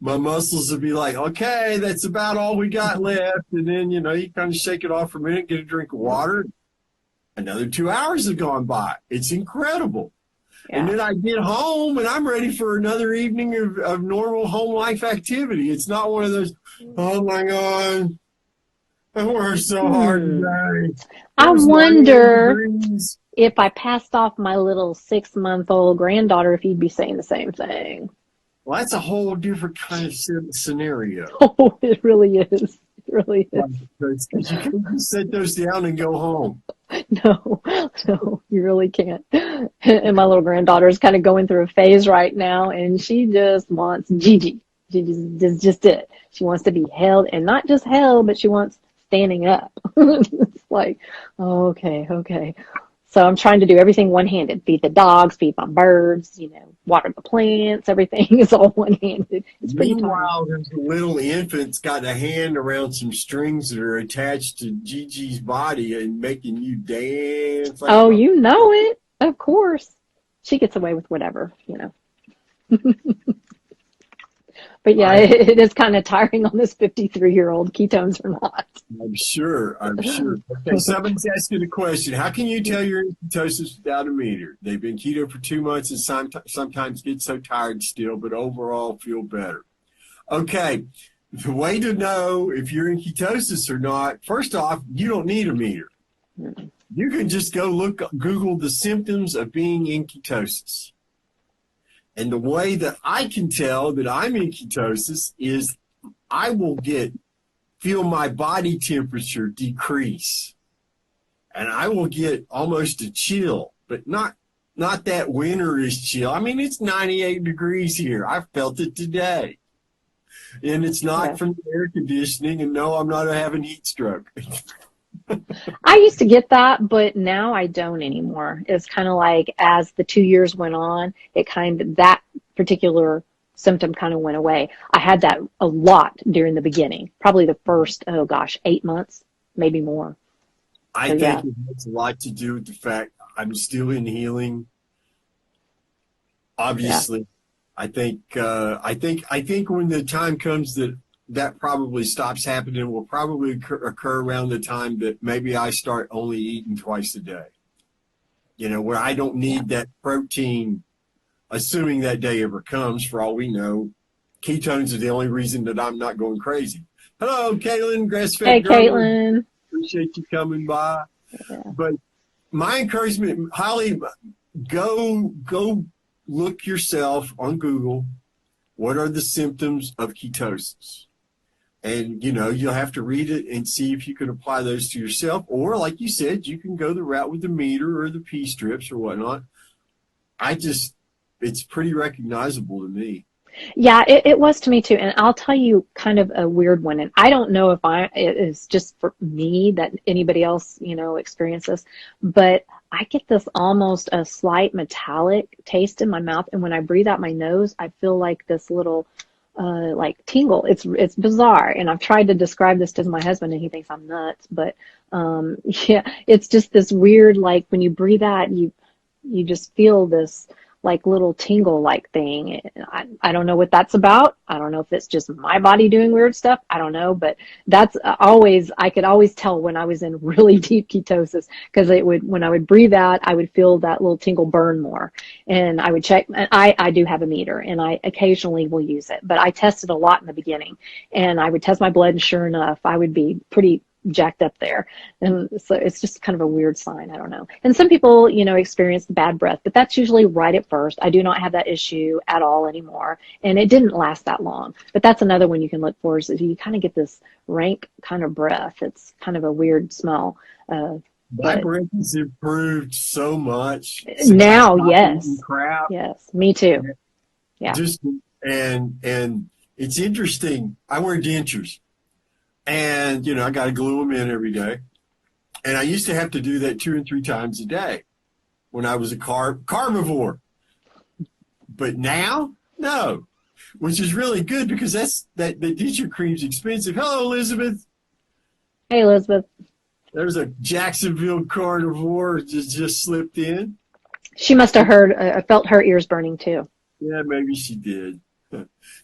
C: my muscles will be like, okay, that's about all we got left. And then, you kind of shake it off for a minute, get a drink of water. Another 2 hours have gone by. It's incredible. Yeah. And then I get home and I'm ready for another evening of normal home life activity. It's not one of those, oh my God, I worked so hard today.
A: I wonder if I passed off my little 6-month-old granddaughter, if you'd be saying the same thing.
C: Well, that's a whole different kind of scenario.
A: Oh, it really is. It really is.
C: Because you can't just set those down and go home.
A: No, you really can't. And my little granddaughter is kind of going through a phase right now, and she just wants Gigi. She just it. She wants to be held, and not just held, but she wants standing up. It's like, okay. So I'm trying to do everything one-handed. Feed the dogs, feed my birds, water the plants, everything is all one-handed. It's pretty
C: Meanwhile, there's a little infant's got a hand around some strings that are attached to Gigi's body and making you dance.
A: Like you know it. Of course. She gets away with whatever, But yeah, it is kind of tiring on this 53-year-old, ketones or not.
C: I'm sure. I'm sure. Okay, somebody's asking a question. How can you tell you're in ketosis without a meter? They've been keto for 2 months and sometimes get so tired still, but overall feel better. Okay, the way to know if you're in ketosis or not, first off, you don't need a meter. You can just go Google the symptoms of being in ketosis. And the way that I can tell that I'm in ketosis is I will feel my body temperature decrease. And I will get almost a chill, but not that winterish chill. I mean, it's 98 degrees here. I felt it today. And it's not from the air conditioning, and no, I'm not having heat stroke.
A: I used to get that, but now I don't anymore. It's kind of like as the 2 years went on, that particular symptom kind of went away. I had that a lot during the beginning, probably the first, 8 months, maybe more.
C: I think it has a lot to do with the fact I'm still in healing. Obviously, I think when the time comes that probably stops happening will probably occur around the time that maybe I start only eating twice a day. Where I don't need that protein, assuming that day ever comes. For all we know, ketones are the only reason that I'm not going crazy. Hello, Caitlin, grass-fed
A: Hey,
C: grower.
A: Caitlin.
C: Appreciate you coming by.
A: Yeah.
C: But my encouragement, Holly, go look yourself on Google. What are the symptoms of ketosis? And, you'll have to read it and see if you can apply those to yourself. Or, like you said, you can go the route with the meter or the P strips or whatnot. It's pretty recognizable to me.
A: Yeah, it was to me too. And I'll tell you kind of a weird one. And I don't know if it is just for me that anybody else, experiences, but I get this almost a slight metallic taste in my mouth. And when I breathe out my nose, I feel like this little like tingle. It's bizarre. And I've tried to describe this to my husband and he thinks I'm nuts, but it's just this weird, like when you breathe out, you just feel this like little tingle like thing. I don't know what that's about. I don't know if it's just my body doing weird stuff. I don't know, but that's I could always tell when I was in really deep ketosis, because when I would breathe out, I would feel that little tingle burn more. And I would check, and I do have a meter and I occasionally will use it, but I tested a lot in the beginning and I would test my blood and sure enough, I would be pretty jacked up there. And so it's just kind of a weird sign. I don't know. And some people, experience bad breath, but that's usually right at first. I do not have that issue at all anymore. And it didn't last that long, but that's another one you can look for is you kind of get this rank kind of breath. It's kind of a weird smell.
C: My breath has improved so much.
A: Now, yes.
C: Crap.
A: Yes, me too. Yeah.
C: And it's interesting. I wear dentures. And, I got to glue them in every day. And I used to have to do that 2 and 3 times a day when I was a carnivore. But now, no, which is really good because that denture cream's expensive. Hello, Elizabeth.
A: Hey, Elizabeth.
C: There's a Jacksonville carnivore just slipped in.
A: She must have felt her ears burning too.
C: Yeah, maybe she did.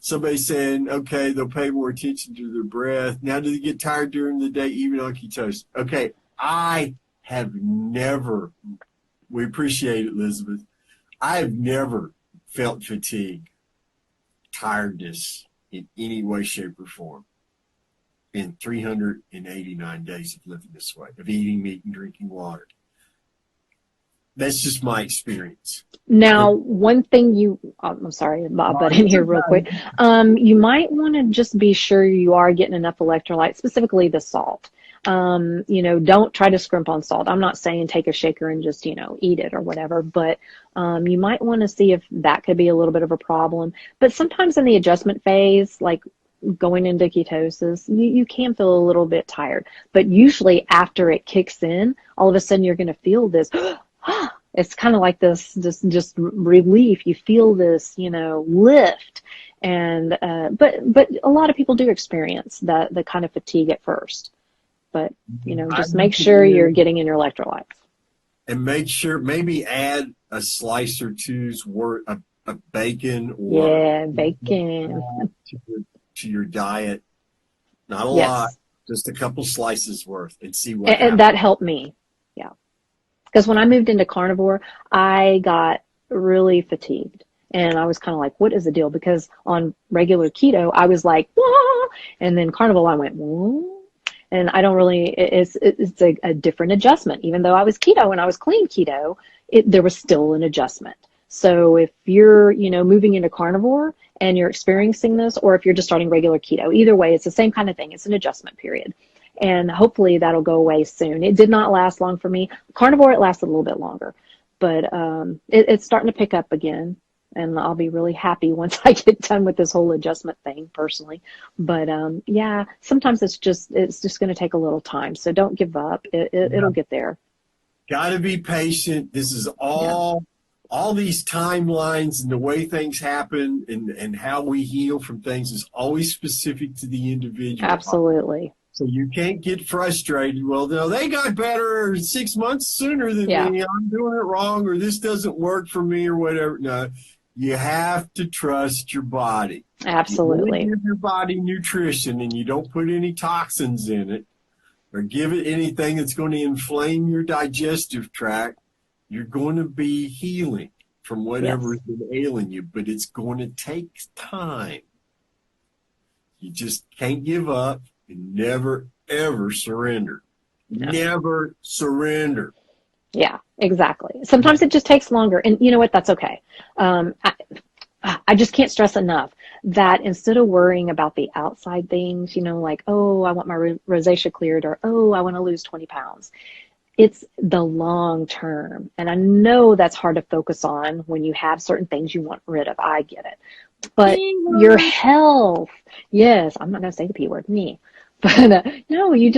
C: Somebody saying, okay, they'll pay more attention to their breath. Now, do they get tired during the day, even on ketosis? Okay, I have never, we appreciate it, Elizabeth. I have never felt fatigue, tiredness in any way, shape, or form in 389 days of living this way, of eating meat and drinking water. That's just my experience.
A: Now, one thing I'm sorry, Bob, but in here real quick. You might want to just be sure you are getting enough electrolytes, specifically the salt. Don't try to scrimp on salt. I'm not saying take a shaker and just, eat it or whatever, but you might want to see if that could be a little bit of a problem. But sometimes in the adjustment phase, like going into ketosis, you can feel a little bit tired. But usually after it kicks in, all of a sudden you're going to feel this it's kind of like this just relief. You feel this, lift. And but a lot of people do experience the kind of fatigue at first. But just make sure you're getting in your electrolytes.
C: And make sure maybe add a slice or two's worth of bacon or
A: bacon
C: to your diet. Not a lot, Just a couple slices worth and see what
A: And
C: happens.
A: that helped me. Yeah. Because when I moved into carnivore, I got really fatigued. And I was kind of like, what is the deal? Because on regular keto, I was like, wah! And then carnivore, I went, whoa. And I don't really, it's a different adjustment. Even though I was keto and I was clean keto, there was still an adjustment. So if you're, moving into carnivore and you're experiencing this, or if you're just starting regular keto, either way, it's the same kind of thing. It's an adjustment period. And hopefully that'll go away soon. It did not last long for me. Carnivore, it lasted a little bit longer, but it's starting to pick up again. And I'll be really happy once I get done with this whole adjustment thing personally. But yeah, sometimes it's just going to take a little time. So don't give up. It'll get there.
C: Got to be patient. This is all these timelines and the way things happen and how we heal from things is always specific to the individual.
A: Absolutely.
C: So you can't get frustrated. Well, no, they got better 6 months sooner than me. I'm doing it wrong, or this doesn't work for me, or whatever. No, you have to trust your body.
A: Absolutely.
C: You give your body nutrition and you don't put any toxins in it or give it anything that's going to inflame your digestive tract, you're going to be healing from whatever has been ailing you, but it's going to take time. You just can't give up and never, ever surrender. No. Never surrender.
A: Yeah, exactly. Sometimes it just takes longer. And you know what? That's okay. I just can't stress enough that instead of worrying about the outside things, like, oh, I want my rosacea cleared, or, oh, I want to lose 20 pounds. It's the long term. And I know that's hard to focus on when you have certain things you want rid of. I get it. But your health, yes, I'm not going to say the P word, me. But no, you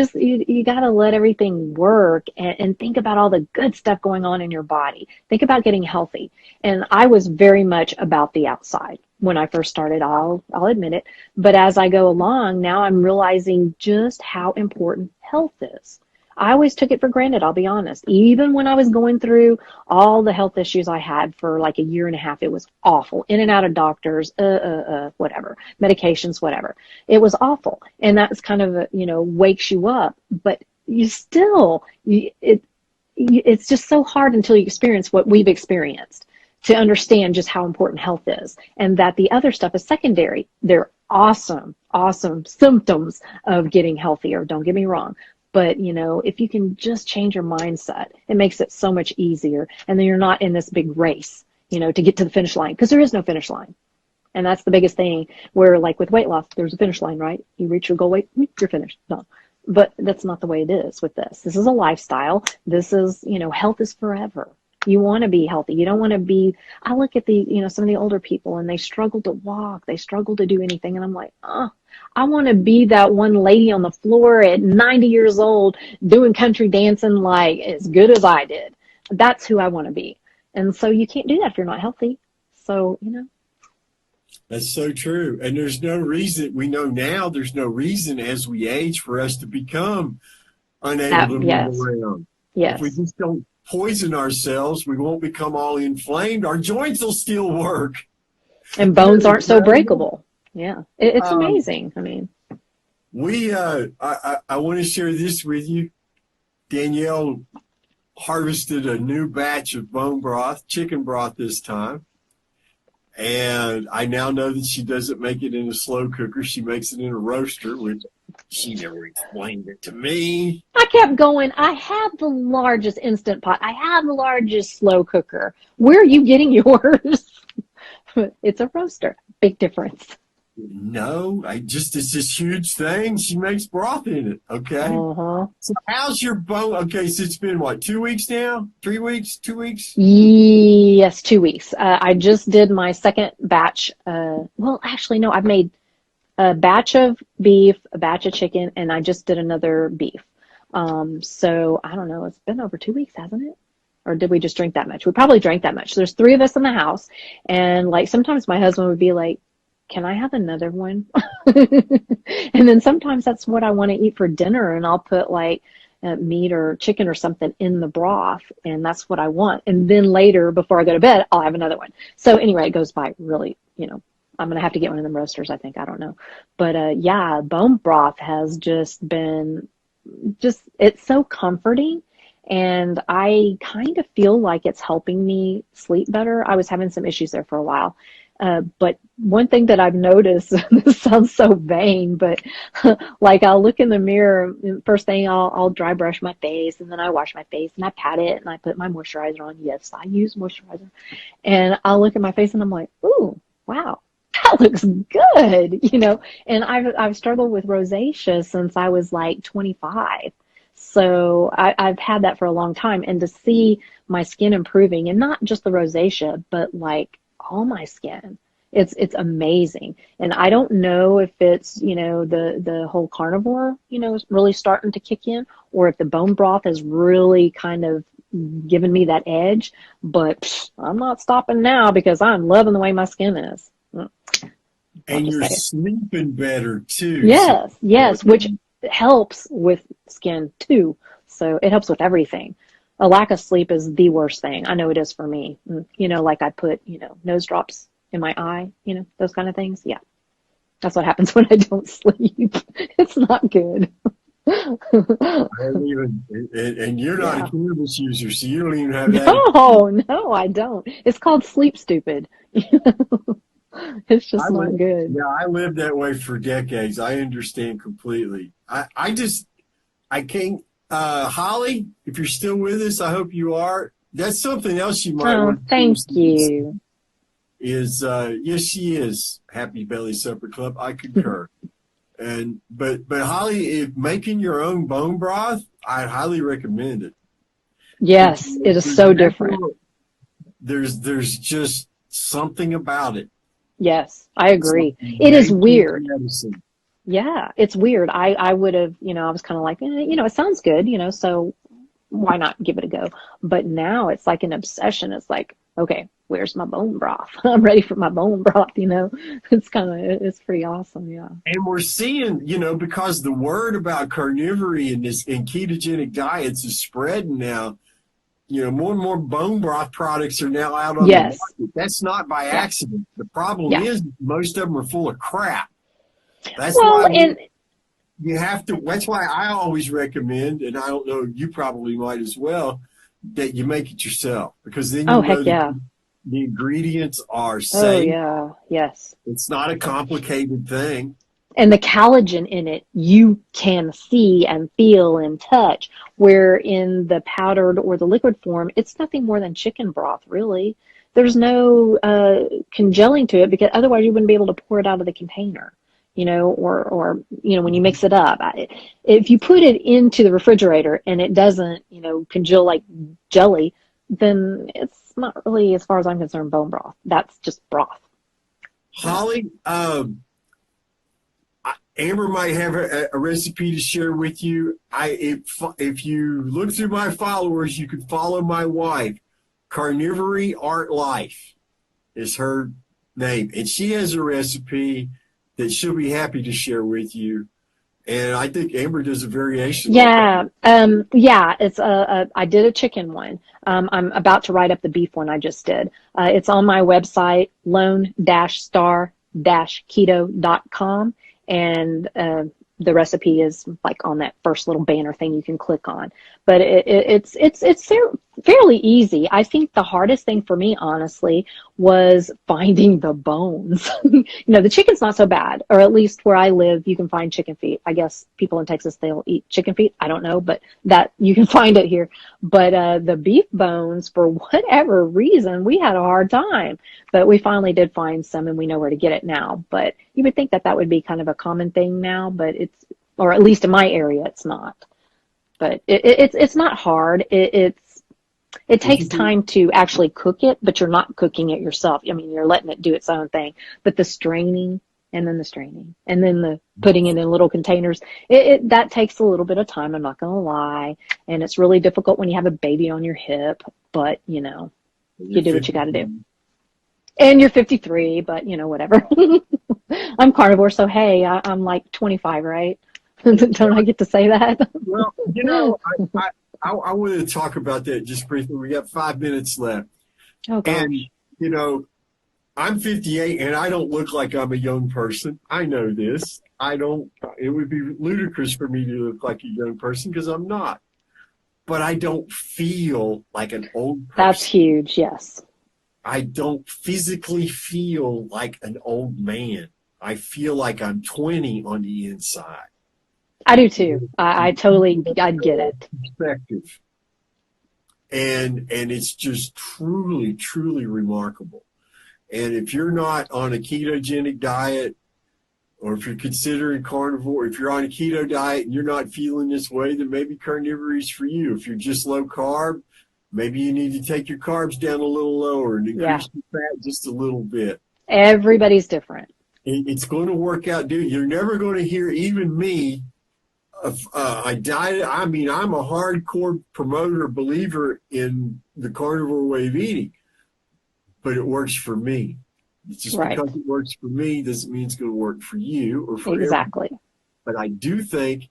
A: got to let everything work and think about all the good stuff going on in your body. Think about getting healthy. And I was very much about the outside when I first started, I'll admit it. But as I go along, now I'm realizing just how important health is. I always took it for granted, I'll be honest. Even when I was going through all the health issues I had for like a year and a half, it was awful. In and out of doctors, whatever, medications, whatever. It was awful. And that's kind of, wakes you up. But you still, it's just so hard until you experience what we've experienced to understand just how important health is. And that the other stuff is secondary. They're awesome symptoms of getting healthier. Don't get me wrong. But, if you can just change your mindset, it makes it so much easier. And then you're not in this big race, to get to the finish line, because there is no finish line. And that's the biggest thing where, like with weight loss, there's a finish line, right? You reach your goal weight, you're finished. No. But that's not the way it is with this. This is a lifestyle. This is, health is forever. You want to be healthy. You don't want to be, I look at some of the older people and they struggle to walk. They struggle to do anything. And I'm like, I want to be that one lady on the floor at 90 years old doing country dancing like as good as I did. That's who I want to be. And so you can't do that if you're not healthy. So,
C: That's so true. And there's no reason, we know now there's no reason as we age for us to become unable to move around.
A: Yes.
C: If we just don't poison ourselves, we won't become all inflamed. Our joints will still work.
A: And bones aren't so breakable. Yeah, it's amazing. I mean,
C: I want to share this with you. Danielle harvested a new batch of bone broth, chicken broth this time. And I now know that she doesn't make it in a slow cooker. She makes it in a roaster, which she never explained it to me.
A: I kept going. I have the largest Instant Pot. I have the largest slow cooker. Where are you getting yours? It's a roaster. Big difference.
C: No, it's this huge thing. She makes broth in it. Okay.
A: Uh-huh.
C: So how's your bone? Okay, so it's been what, 2 weeks now? 3 weeks? 2 weeks?
A: Yes, 2 weeks. I just did my second batch. Well, actually, no, I've made a batch of beef, a batch of chicken, and I just did another beef. So I don't know. It's been over 2 weeks, hasn't it? Or did we just drink that much? We probably drank that much. There's 3 of us in the house, and like sometimes my husband would be like, can I have another one? And then sometimes that's what I want to eat for dinner, and I'll put like meat or chicken or something in the broth, and that's what I want. And then later, before I go to bed, I'll have another one. So anyway, it goes by really, I'm gonna have to get one of them roasters, I think. I don't know. But yeah, bone broth has just been it's so comforting, and I kind of feel like it's helping me sleep better. I was having some issues there for a while. But one thing that I've noticed, this sounds so vain, but like I'll look in the mirror, and first thing I'll dry brush my face, and then I wash my face and I pat it and I put my moisturizer on. Yes, I use moisturizer. And I'll look at my face and I'm like, ooh, wow, that looks good, And I've struggled with rosacea since I was like 25. So I've had that for a long time. And to see my skin improving, and not just the rosacea, but like all my skin, it's amazing. And I don't know if it's, the whole carnivore, is really starting to kick in, or if the bone broth has really kind of given me that edge. But I'm not stopping now because I'm loving the way my skin is.
C: And you're sleeping better too.
A: Yes, yes, which helps with skin too. So it helps with everything. A lack of sleep is the worst thing. I know it is for me. Like I put, nose drops in my eye, those kind of things. Yeah. That's what happens when I don't sleep. It's not good.
C: And you're not a cannabis user, so you don't even have that.
A: No, I don't. It's called sleep stupid. It's just not good.
C: Yeah, I lived that way for decades. I understand completely. I can't. Holly, if you're still with us, I hope you are. That's something else you might want to
A: thank you.
C: Yes, she is. Happy Belly Supper Club. I concur. But Holly, if making your own bone broth, I highly recommend it.
A: Yes, it is so different.
C: There's just something about it.
A: Yes, I agree. It is weird. Yeah, it's weird. I would have, I was kind of like, it sounds good, so why not give it a go? But now it's like an obsession. It's like, okay, where's my bone broth? I'm ready for my bone broth, it's pretty awesome, yeah.
C: And we're seeing, because the word about carnivory and ketogenic diets is spreading now, more and more bone broth products are now out on the market. That's not by accident. The problem is most of them are full of crap. That's that's why I always recommend, and I don't know, you probably might as well, that you make it yourself, because then the ingredients are safe.
A: Oh, yeah, yes.
C: It's not a complicated thing.
A: And the collagen in it, you can see and feel and touch, where in the powdered or the liquid form, it's nothing more than chicken broth, really. There's no congealing to it, because otherwise you wouldn't be able to pour it out of the container, or when you mix it up. If you put it into the refrigerator and it doesn't, congeal like jelly, then it's not really, as far as I'm concerned, bone broth. That's just broth.
C: Holly, Amber might have a recipe to share with you. If you look through my followers, you could follow my wife. Carnivory Art Life is her name, and she has a recipe that she'll be happy to share with you. And I think Amber does a variation.
A: Yeah, it's I did a chicken one. I'm about to write up the beef one I just did. It's on my website, lone-star-keto.com. And the recipe is like on that first little banner thing you can click on. But it's fairly easy. I think the hardest thing for me, honestly, was finding the bones. The chicken's not so bad, or at least where I live, you can find chicken feet. I guess people in Texas, they'll eat chicken feet. I don't know, but that you can find it here. But the beef bones, for whatever reason, we had a hard time. But we finally did find some, and we know where to get it now. But you would think that would be kind of a common thing now, but or at least in my area, it's not. But it's not hard. It takes time to actually cook it, but you're not cooking it yourself. I mean, you're letting it do its own thing. But the straining, and then the putting it in little containers, that takes a little bit of time, I'm not going to lie. And it's really difficult when you have a baby on your hip, but, you do what you got to do. And you're 53, but, whatever. I'm carnivore, so hey, I'm like 25, right? Don't I get to say that?
C: Well, I wanted to talk about that just briefly. We got 5 minutes left.
A: Oh, gosh.
C: And, I'm 58 and I don't look like I'm a young person. I know this. I don't, it would be ludicrous for me to look like a young person because I'm not. But I don't feel like an old
A: That's
C: person.
A: huge. Yes.
C: I don't physically feel like an old man. I feel like I'm 20 on the inside.
A: I do too. I get it.
C: Perspective. And it's just truly, truly remarkable. And if you're not on a ketogenic diet, or if you're considering carnivore, if you're on a keto diet and you're not feeling this way, then maybe carnivory is for you. If you're just low carb, maybe you need to take your carbs down a little lower and
A: Yeah.
C: increase your fat just a little bit.
A: Everybody's different.
C: It's going to work out, dude. You're never going to hear even me. I'm a hardcore promoter, believer in the carnivore way of eating, but it works for me. It's just
A: Right.
C: because it works for me doesn't mean it's going to work for you or for
A: Exactly.
C: everyone. But I do think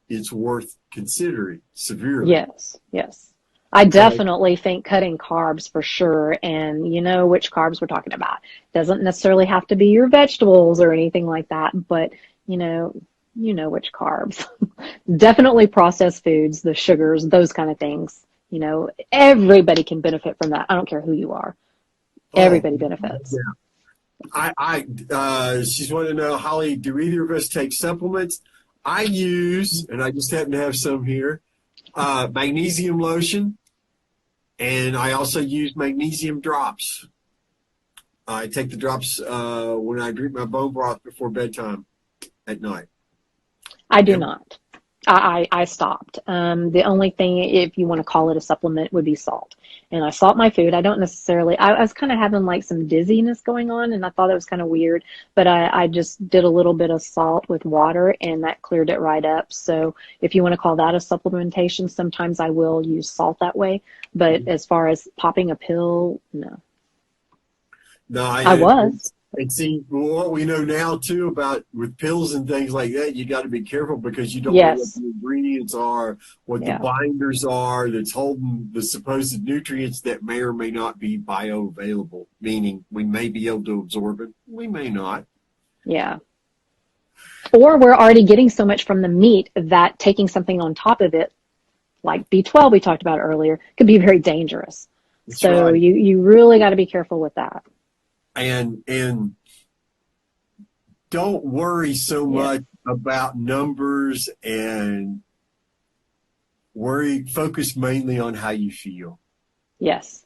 C: it's worth considering severely.
A: Yes. Yes. I definitely think cutting carbs for sure. And you know which carbs we're talking about. Doesn't necessarily have to be your vegetables or anything like that, but you know which carbs. Definitely processed foods, the sugars, those kind of things. You know, everybody can benefit from that. I don't care who you are. Everybody benefits.
C: Yeah. She's wanting to know, Holly, do either of us take supplements? I use, and I just happen to have some here, magnesium lotion, and I also use magnesium drops. I take the drops when I drink my bone broth before bedtime at night.
A: I do not. I stopped. The only thing, if you want to call it a supplement, would be salt. And I salt my food. I don't necessarily, I was kind of having like some dizziness going on, and I thought it was kind of weird, but I just did a little bit of salt with water, and that cleared it right up. So if you want to call that a supplementation, sometimes I will use salt that way. But as far as popping a pill, no.
C: No,
A: I was.
C: And see, what we know now, too, about with pills and things like that, you got to be careful because you don't know what the ingredients are, what the binders are that's holding the supposed nutrients that may or may not be bioavailable, meaning we may be able to absorb it, we may not.
A: Yeah. Or we're already getting so much from the meat that taking something on top of it, like B12 we talked about earlier, could be very dangerous.
C: That's
A: so
C: right.
A: you really got to be careful with that.
C: And don't worry so much about numbers and focus mainly on how you feel.
A: Yes.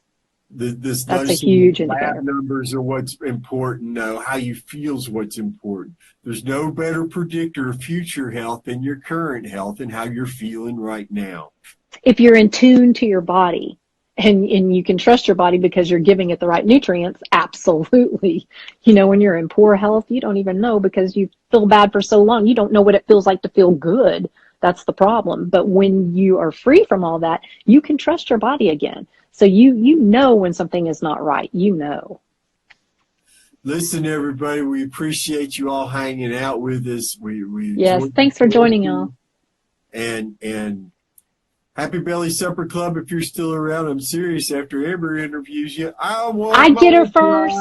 C: That's
A: a huge indicator.
C: Numbers are what's important. No, how you feel is what's important. There's no better predictor of future health than your current health and how you're feeling right now.
A: If you're in tune to your body, and you can trust your body because you're giving it the right nutrients, absolutely. You know, when you're in poor health, you don't even know because you feel bad for so long. You don't know what it feels like to feel good. That's the problem. But when you are free from all that, you can trust your body again. So you know when something is not right. You know.
C: Listen, everybody, we appreciate you all hanging out with us.
A: Yes, thanks for joining, y'all.
C: And Happy Belly Supper Club, if you're still around, I'm serious. After Amber interviews you, I
A: get her first.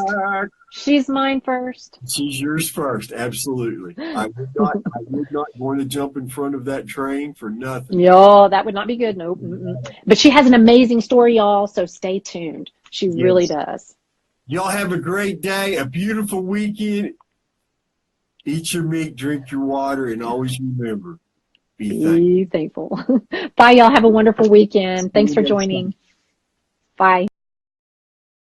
A: She's mine first.
C: She's yours first, absolutely. I would not want to jump in front of that train for nothing.
A: No, that would not be good. Nope. But she has an amazing story, y'all, so stay tuned. She really does.
C: Y'all have a great day, a beautiful weekend. Eat your meat, drink your water, and always remember, be thankful.
A: Bye, y'all. Have a wonderful weekend. Thanks for joining. Bye.